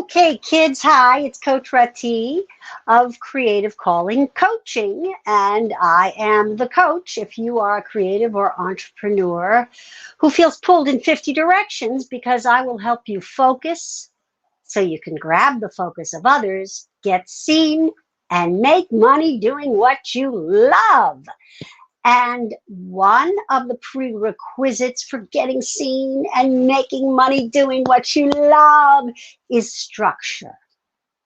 Okay, kids, hi, it's Coach Rati of Creative Calling Coaching, and I am the coach if you are a creative or entrepreneur who feels pulled in 50 directions because I will help you focus so you can grab the focus of others, get seen, and make money doing what you love. And one of the prerequisites for getting seen and making money doing what you love is structure.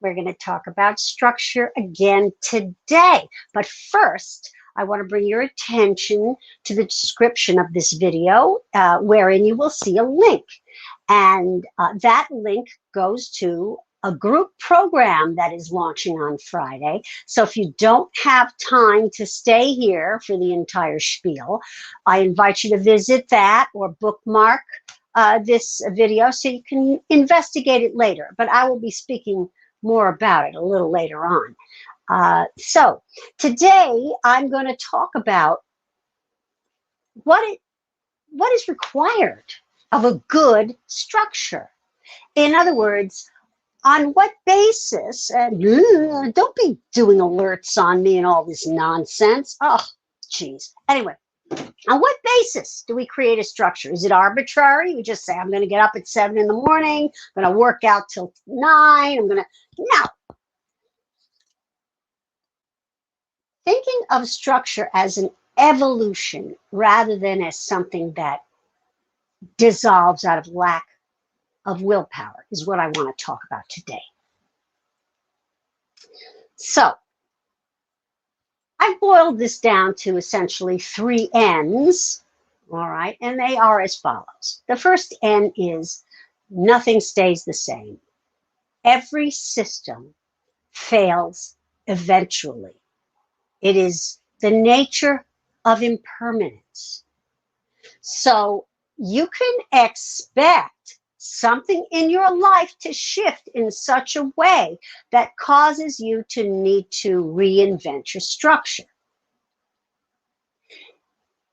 We're going to talk about structure again today. But first, I want to bring your attention to the description of this video, wherein you will see a link. And that link goes to a group program that is launching on Friday. So if you don't have time to stay here for the entire spiel, I invite you to visit that or bookmark this video so you can investigate it later. But I will be speaking more about it a little later on. So today I'm going to talk about what is required of a good structure. In other words, on what basis, and don't be doing alerts on me and all this nonsense. Oh, geez. Anyway, on what basis do we create a structure? Is it arbitrary? We just say, I'm going to get up at 7 in the morning, I'm going to work out till 9, No. Thinking of structure as an evolution rather than as something that dissolves out of lack of willpower is what I want to talk about today. So, I boiled this down to essentially 3 N's, all right, and they are as follows. The first N is nothing stays the same. Every system fails eventually. It is the nature of impermanence. So you can expect something in your life to shift in such a way that causes you to need to reinvent your structure.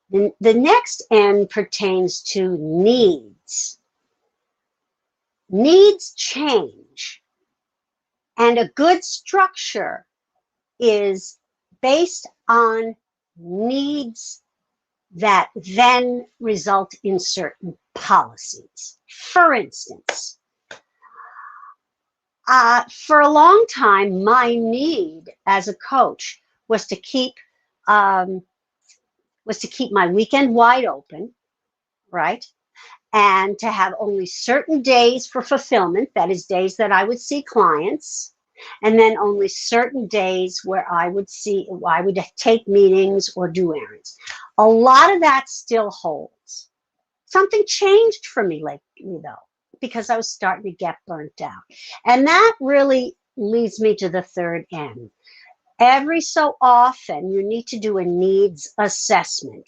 The next N pertains to needs. Needs change, and a good structure is based on needs that then result in certain policies. For instance, for a long time, my need as a coach was to keep my weekend wide open, right? And to have only certain days for fulfillment, that is days that I would see clients, and then only certain days where I would take meetings or do errands. A lot of that still holds. Something changed for me lately, though, because I was starting to get burnt out. And that really leads me to the third N. Every so often, you need to do a needs assessment.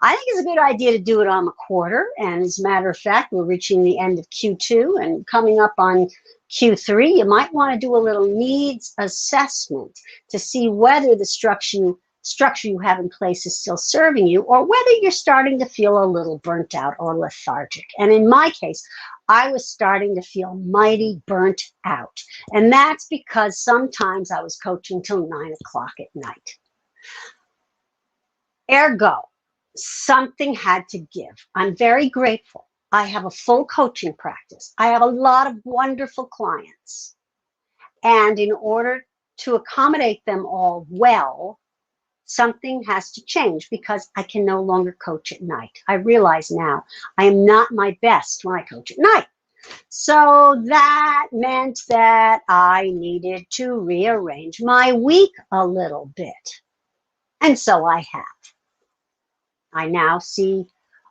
I think it's a good idea to do it on the quarter. And as a matter of fact, we're reaching the end of Q2 and coming up on Q3. You might want to do a little needs assessment to see whether the structure you have in place is still serving you or whether you're starting to feel a little burnt out or lethargic. And in my case, I was starting to feel mighty burnt out. And that's because sometimes I was coaching till 9 o'clock at night. Ergo, something had to give. I'm very grateful. I have a full coaching practice. I have a lot of wonderful clients. And in order to accommodate them all well, something has to change because I can no longer coach at night. I realize now I am not my best when I coach at night. So that meant that I needed to rearrange my week a little bit. And so I have. I now see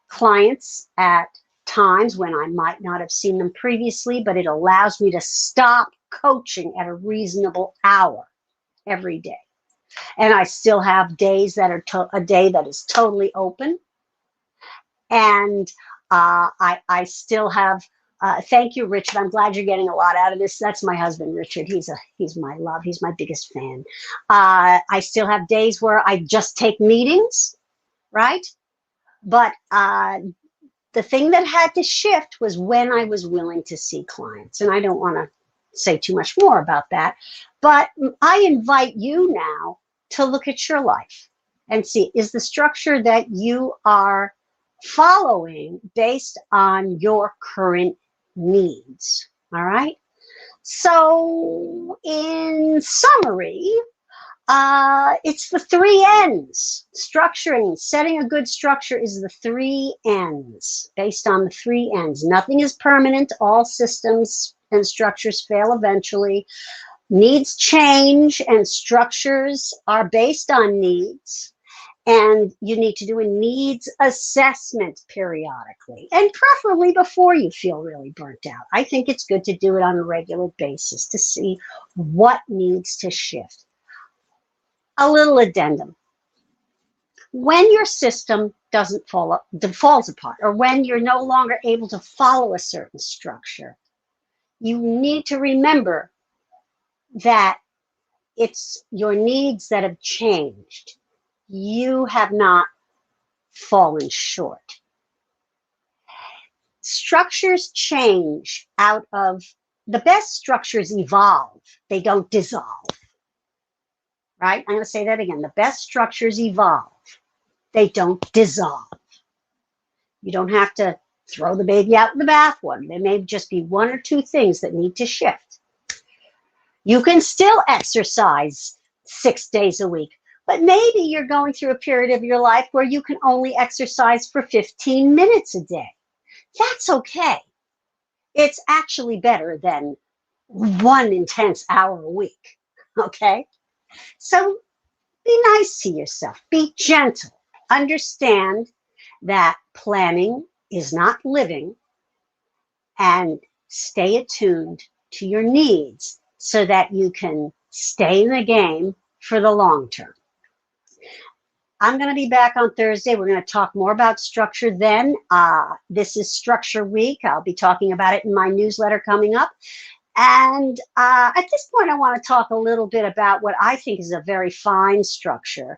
clients at times when I might not have seen them previously, but it allows me to stop coaching at a reasonable hour every day. And I still have days that are a day that is totally open. And I still have, thank you, Richard. I'm glad you're getting a lot out of this. That's my husband, Richard. He's my love. He's my biggest fan. I still have days where I just take meetings, right? But the thing that had to shift was when I was willing to see clients. And I don't want to say too much more about that. But I invite you now to look at your life and see, is the structure that you are following based on your current needs? All right. So in summary, it's the 3 N's. Structuring, setting a good structure is the 3 N's, based on the 3 N's. Nothing is permanent. All systems and structures fail eventually. Needs change, and structures are based on needs. And you need to do a needs assessment periodically, and preferably before you feel really burnt out. I think it's good to do it on a regular basis to see what needs to shift. A little addendum. When your system falls apart, or when you're no longer able to follow a certain structure, you need to remember that it's your needs that have changed. You have not fallen short. Structures change out of, the best structures evolve, they don't dissolve. Right? I'm going to say that again. The best structures evolve, they don't dissolve. You don't have to throw the baby out with the bathwater. There may just be 1 or 2 things that need to shift. You can still exercise 6 days a week, but maybe you're going through a period of your life where you can only exercise for 15 minutes a day. That's okay. It's actually better than 1 intense hour a week, okay? So be nice to yourself. Be gentle. Understand that planning is not living, and stay attuned to your needs so that you can stay in the game for the long term. I'm going to be back on Thursday. We're going to talk more about structure then. This is Structure Week. I'll be talking about it in my newsletter coming up. And at this point, I want to talk a little bit about what I think is a very fine structure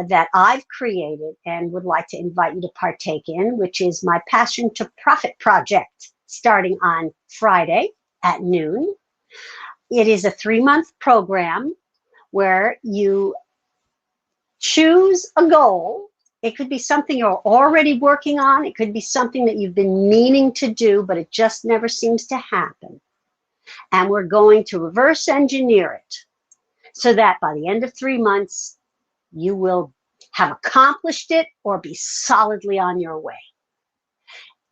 that I've created and would like to invite you to partake in, which is my Passion to Profit project, starting on Friday at noon. It is a 3-month program where you choose a goal. It could be something you're already working on. It could be something that you've been meaning to do, but it just never seems to happen. And we're going to reverse engineer it so that by the end of 3 months, you will have accomplished it or be solidly on your way.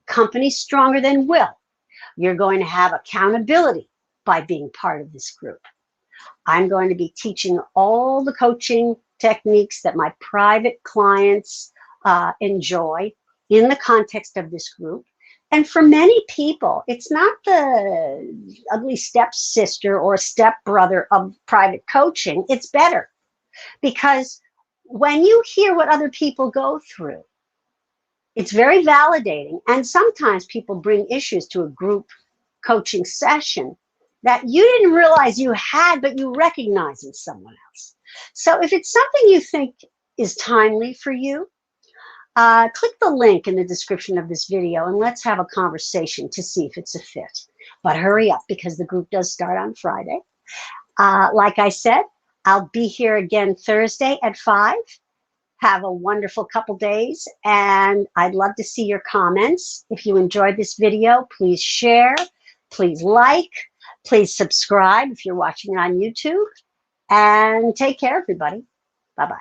Company Stronger Than Will. You're going to have accountability by being part of this group. I'm going to be teaching all the coaching techniques that my private clients enjoy in the context of this group. And for many people, it's not the ugly stepsister or stepbrother of private coaching. It's better, because when you hear what other people go through, it's very validating. And sometimes people bring issues to a group coaching session that you didn't realize you had, but you recognize in someone else. So if it's something you think is timely for you, click the link in the description of this video and let's have a conversation to see if it's a fit. But hurry up, because the group does start on Friday. Like I said, I'll be here again Thursday at 5. Have a wonderful couple days, and I'd love to see your comments. If you enjoyed this video, please share, please like, please subscribe if you're watching it on YouTube, and take care, everybody. Bye-bye.